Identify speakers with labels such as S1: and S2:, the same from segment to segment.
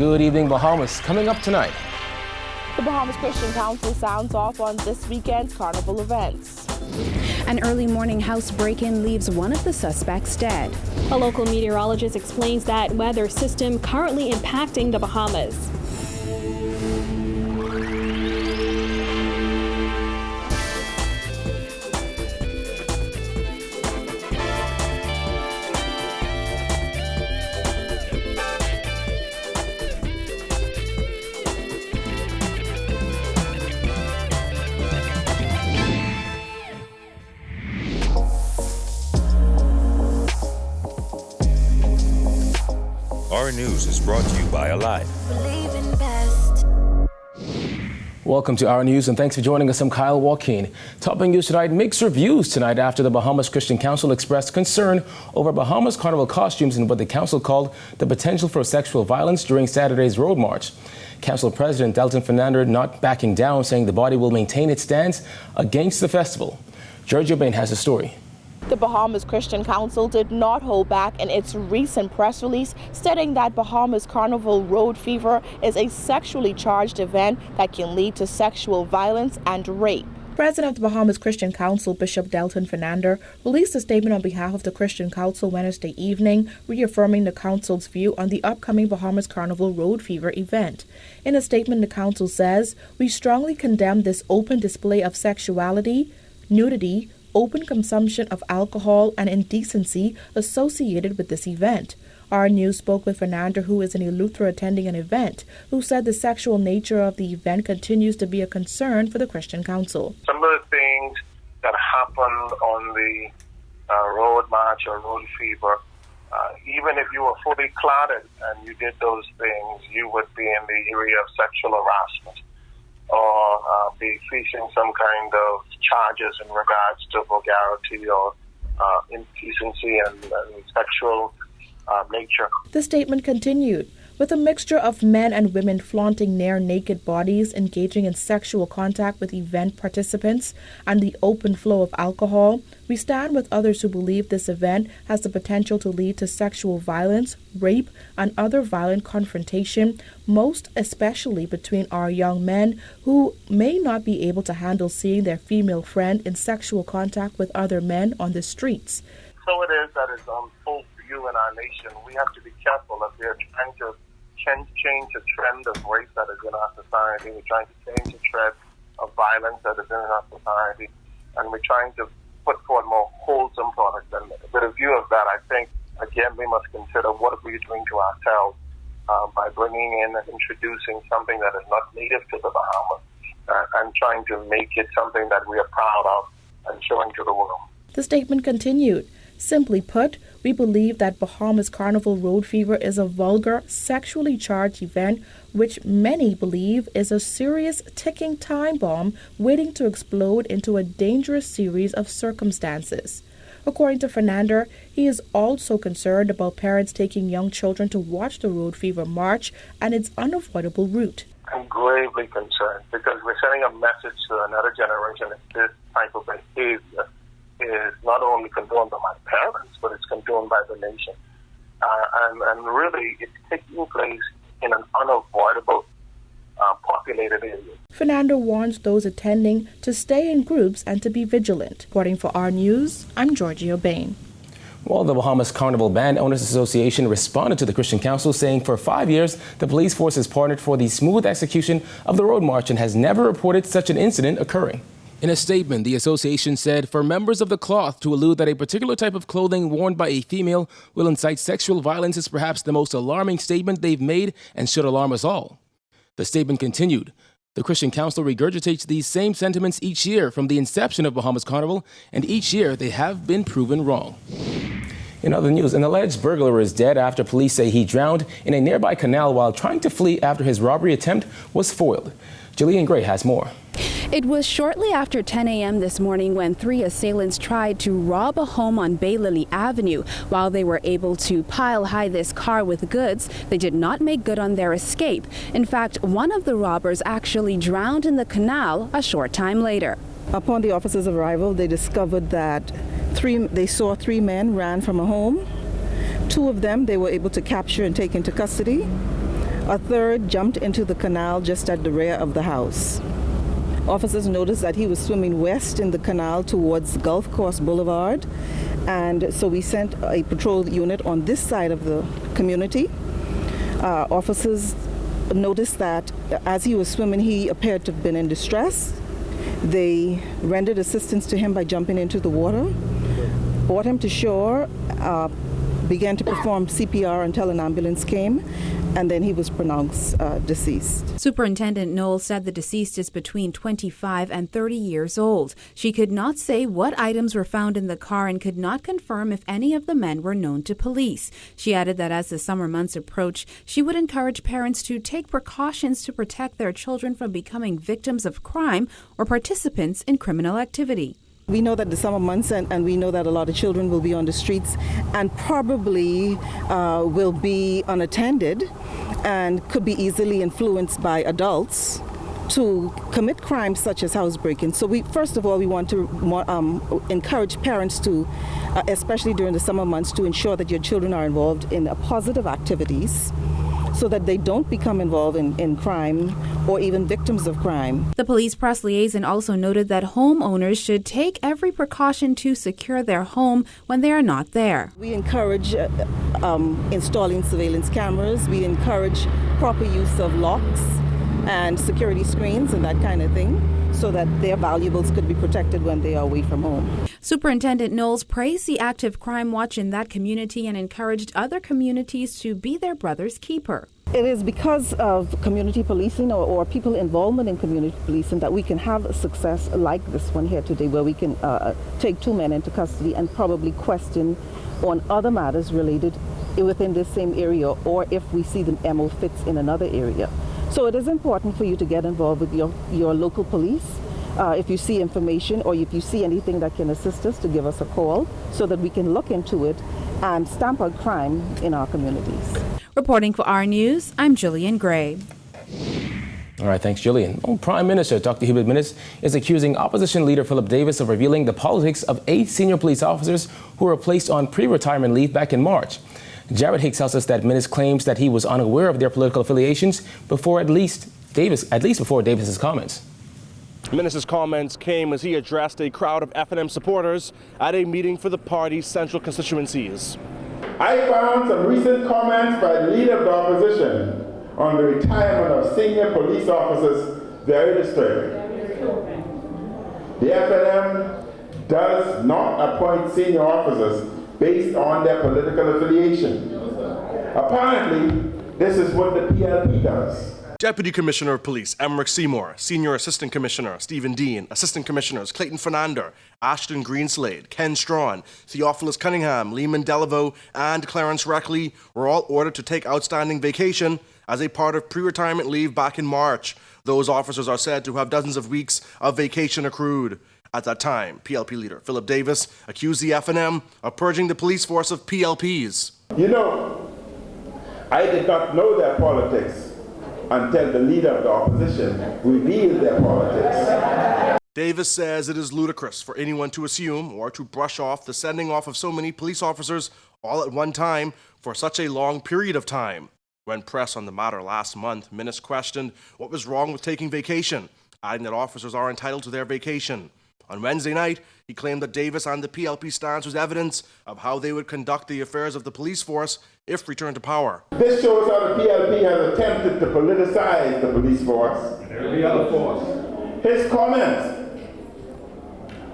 S1: Good Evening Bahamas coming up tonight.
S2: The Bahamas Christian Council sounds off on this weekend's carnival events.
S3: An early morning house break-in leaves one of the suspects dead.
S4: A local meteorologist explains that weather system currently impacting the Bahamas.
S5: Our News is brought to you by Alive.
S1: Welcome to Our News and thanks for joining us. I'm Kyle Joaquin. Topping news tonight, mixed reviews tonight after the Bahamas Christian Council expressed concern over Bahamas Carnival costumes and what the council called the potential for sexual violence during Saturday's road march. Council President Delton Fernando not backing down, saying the body will maintain its stance against the festival. Giorgio Bain has the story.
S2: The Bahamas Christian Council did not hold back in its recent press release, stating that Bahamas Carnival Road Fever is a sexually charged event that can lead to sexual violence and rape. President of the Bahamas Christian Council, Bishop Delton Fernando, released a statement on behalf of the Christian Council Wednesday evening, reaffirming the council's view on the upcoming Bahamas Carnival Road Fever event. In a statement, the council says, "We strongly condemn this open display of sexuality, nudity, open consumption of alcohol and indecency associated with this event." Our News spoke with Fernando, who is an Eleuthera attending an event, who said the sexual nature of the event continues to be a concern for the Christian Council.
S6: Some of the things that happened on the road march or road fever, even if you were fully cladded and you did those things, you would be in the area of sexual harassment or be facing some kind of charges in regards to vulgarity or indecency and sexual nature.
S2: The statement continued, with a mixture of men and women flaunting near-naked bodies, engaging in sexual contact with event participants, and the open flow of alcohol, we stand with others who believe this event has the potential to lead to sexual violence, rape, and other violent confrontation, most especially between our young men who may not be able to handle seeing their female friend in sexual contact with other men on the streets.
S6: So it is that is on full view in our nation. We have to be careful if they're trying to change the trend of race that is in our society. We're trying to change the trend of violence that is in our society. And we're trying to put forward more wholesome products. And with a view of that, I think, again, we must consider what are we doing to ourselves by bringing in and introducing something that is not native to the Bahamas and trying to make it something that we are proud of and showing to the world.
S2: The statement continued. Simply put, we believe that Bahamas Carnival Road Fever is a vulgar, sexually charged event which many believe is a serious ticking time bomb waiting to explode into a dangerous series of circumstances. According to Fernando, he is also concerned about parents taking young children to watch the Road Fever March and its unavoidable route.
S6: I'm gravely concerned because we're sending a message to another generation that this type of behavior is not only condoned by my parents, but it's condoned by the nation. And really, it's taking place in an unavoidable, populated area.
S2: Fernando warns those attending to stay in groups and to be vigilant. Reporting for Our News, I'm Giorgio Bain.
S1: Well, the Bahamas Carnival Band Owners Association responded to the Christian Council, saying for 5 years, the police force has partnered for the smooth execution of the road march and has never reported such an incident occurring. In a statement, the association said for members of the cloth to allude that a particular type of clothing worn by a female will incite sexual violence is perhaps the most alarming statement they've made and should alarm us all. The statement continued. The Christian Council regurgitates these same sentiments each year from the inception of Bahamas Carnival, and each year they have been proven wrong. In other news, an alleged burglar is dead after police say he drowned in a nearby canal while trying to flee after his robbery attempt was foiled. Jillian Gray has more.
S3: It was shortly after 10 a.m. this morning when 3 assailants tried to rob a home on Bay Lily Avenue. While they were able to pile high this car with goods, they did not make good on their escape. In fact, one of the robbers actually drowned in the canal a short time later.
S7: Upon the officers' arrival, they discovered that they saw 3 men ran from a home. 2 of them they were able to capture and take into custody. A third jumped into the canal just at the rear of the house. Officers noticed that he was swimming west in the canal towards Gulf Course Boulevard, and so we sent a patrol unit on this side of the community. Officers noticed that as he was swimming, he appeared to have been in distress. They rendered assistance to him by jumping into the water, brought him to shore, began to perform CPR until an ambulance came, and then he was pronounced deceased.
S3: Superintendent Knowles said the deceased is between 25 and 30 years old. She could not say what items were found in the car and could not confirm if any of the men were known to police. She added that as the summer months approach, she would encourage parents to take precautions to protect their children from becoming victims of crime or participants in criminal activity.
S7: We know that the summer months, and we know that a lot of children will be on the streets and probably will be unattended and could be easily influenced by adults to commit crimes such as housebreaking. So first of all, we want to encourage parents to, especially during the summer months, to ensure that your children are involved in positive activities so that they don't become involved in crime or even victims of crime.
S3: The police press liaison also noted that homeowners should take every precaution to secure their home when they are not there.
S7: We encourage installing surveillance cameras. We encourage proper use of locks and security screens and that kind of thing, so that their valuables could be protected when they are away from home.
S3: Superintendent Knowles praised the active crime watch in that community and encouraged other communities to be their brother's keeper.
S7: It is because of community policing or people involvement in community policing that we can have a success like this one here today, where we can take 2 men into custody and probably question on other matters related within this same area, or if we see the MO fits in another area. So it is important for you to get involved with your local police. If you see information or if you see anything that can assist us, to give us a call so that we can look into it and stamp out crime in our communities.
S3: Reporting for our News, I'm Jillian Gray.
S1: All right, thanks, Jillian. Well, Prime Minister Dr. Hubert Minnis is accusing opposition leader Philip Davis of revealing the politics of 8 senior police officers who were placed on pre-retirement leave back in March. Jared Hicks tells us that Minnis claims that he was unaware of their political affiliations before before Davis's comments.
S8: Minnis's comments came as he addressed a crowd of FNM supporters at a meeting for the party's central constituencies.
S9: I found some recent comments by the leader of the opposition on the retirement of senior police officers very disturbing. The FNM does not appoint senior officers based on their political affiliation. Apparently, this is what the PLP does.
S8: Deputy Commissioner of Police Emmerich Seymour, Senior Assistant Commissioner Stephen Dean, Assistant Commissioners Clayton Fernander, Ashton Greenslade, Ken Strawn, Theophilus Cunningham, Lehman Delaveau, and Clarence Reckley were all ordered to take outstanding vacation as a part of pre-retirement leave back in March. Those officers are said to have dozens of weeks of vacation accrued. At that time, PLP leader Philip Davis accused the FNM of purging the police force of PLPs.
S9: You know, I did not know their politics until the leader of the opposition revealed their politics.
S8: Davis says it is ludicrous for anyone to assume or to brush off the sending off of so many police officers all at one time for such a long period of time. When pressed on the matter last month, Minnis questioned what was wrong with taking vacation, adding that officers are entitled to their vacation. On Wednesday night, he claimed that Davis and the PLP stance was evidence of how they would conduct the affairs of the police force if returned to power.
S9: This shows how the PLP has attempted to politicize the police force. Every other force. His comments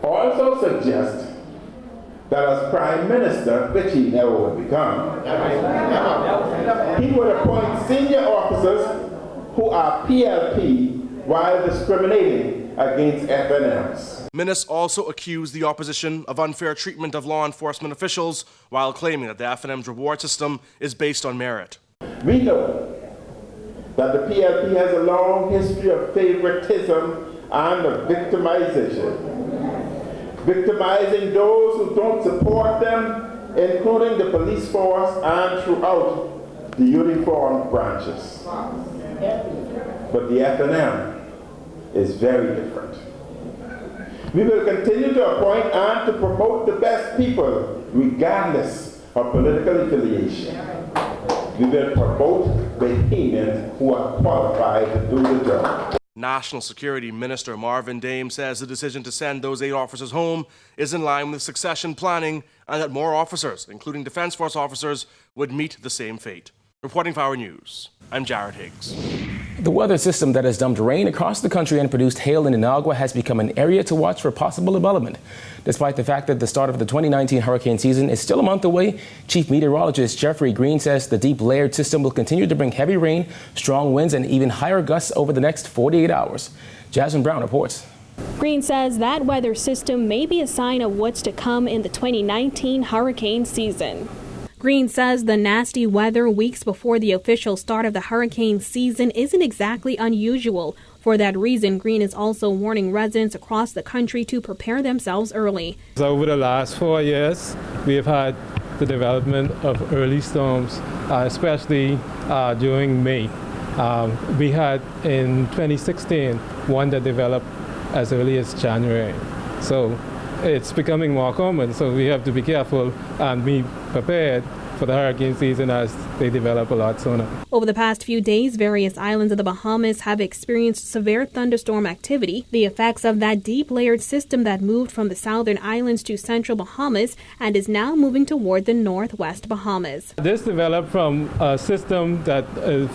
S9: also suggest that as Prime Minister, which he never would become, he would appoint senior officers who are PLP while discriminating against FNMs.
S8: Minnis also accused the opposition of unfair treatment of law enforcement officials while claiming that the FNM's reward system is based on merit.
S9: We know that the PLP has a long history of favoritism and of victimization. Victimizing those who don't support them, including the police force and throughout the uniformed branches. But the FNM is very different. We will continue to appoint and to promote the best people, regardless of political affiliation. We will promote with payment who are qualified to do the job.
S8: National Security Minister Marvin Dame says the decision to send those 8 officers home is in line with succession planning and that more officers, including Defense Force officers, would meet the same fate. Reporting for Our News, I'm Jared Higgs.
S1: The weather system that has dumped rain across the country and produced hail in Inagua has become an area to watch for possible development. Despite the fact that the start of the 2019 hurricane season is still a month away, Chief Meteorologist Jeffrey Green says the deep layered system will continue to bring heavy rain, strong winds, and even higher gusts over the next 48 hours. Jasmine Brown reports.
S4: Green says that weather system may be a sign of what's to come in the 2019 hurricane season. Green says the nasty weather weeks before the official start of the hurricane season isn't exactly unusual. For that reason, Green is also warning residents across the country to prepare themselves early.
S10: Over the last 4 years, we have had the development of early storms, especially during May. We had in 2016 one that developed as early as January. So it's becoming more common, so we have to be careful and be prepared for the hurricane season as they develop a lot sooner.
S4: Over the past few days, various islands of the Bahamas have experienced severe thunderstorm activity, the effects of that deep layered system that moved from the southern islands to central Bahamas and is now moving toward the northwest Bahamas.
S10: This developed from a system that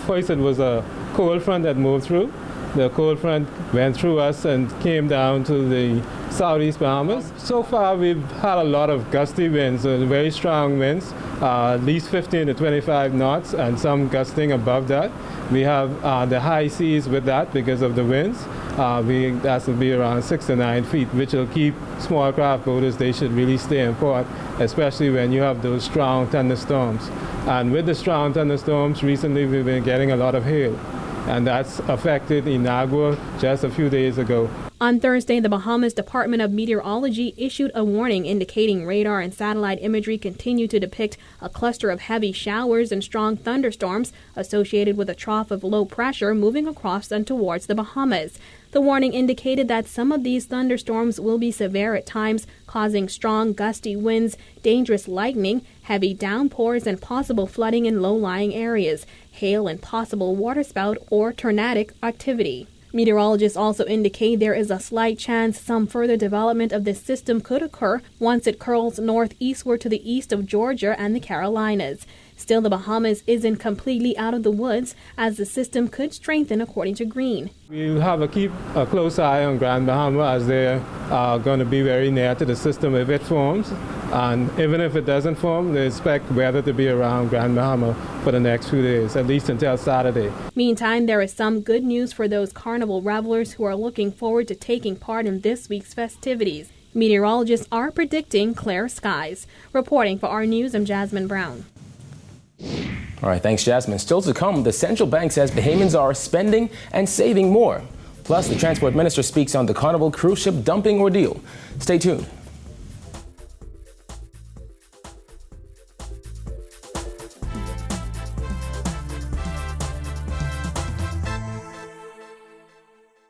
S10: first it was a cold front that moved through. The cold front went through us and came down to the southeast Bahamas. So far, we've had a lot of gusty winds, very strong winds, at least 15 to 25 knots, and some gusting above that. We have the high seas with that because of the winds. That will be around 6 to 9 feet, which will keep small craft boaters, they should really stay in port, especially when you have those strong thunderstorms. And with the strong thunderstorms, recently we've been getting a lot of hail. And that's affected Inagua just a few days ago.
S4: On Thursday, the Bahamas Department of Meteorology issued a warning indicating radar and satellite imagery continue to depict a cluster of heavy showers and strong thunderstorms associated with a trough of low pressure moving across and towards the Bahamas. The warning indicated that some of these thunderstorms will be severe at times, causing strong gusty winds, dangerous lightning, heavy downpours, and possible flooding in low-lying areas, hail, and possible waterspout or tornadic activity. Meteorologists also indicate there is a slight chance some further development of this system could occur once it curls northeastward to the east of Georgia and the Carolinas. Still, the Bahamas isn't completely out of the woods, as the system could strengthen, according to Green.
S10: We'll have to keep a close eye on Grand Bahama, as they're going to be very near to the system if it forms. And even if it doesn't form, they expect weather to be around Grand Bahama for the next few days, at least until Saturday.
S4: Meantime, there is some good news for those carnival revelers who are looking forward to taking part in this week's festivities. Meteorologists are predicting clear skies. Reporting for Our News, I'm Jasmine Brown.
S1: All right, thanks, Jasmine. Still to come, the central bank says Bahamians are spending and saving more. Plus, the transport minister speaks on the Carnival cruise ship dumping ordeal. Stay tuned.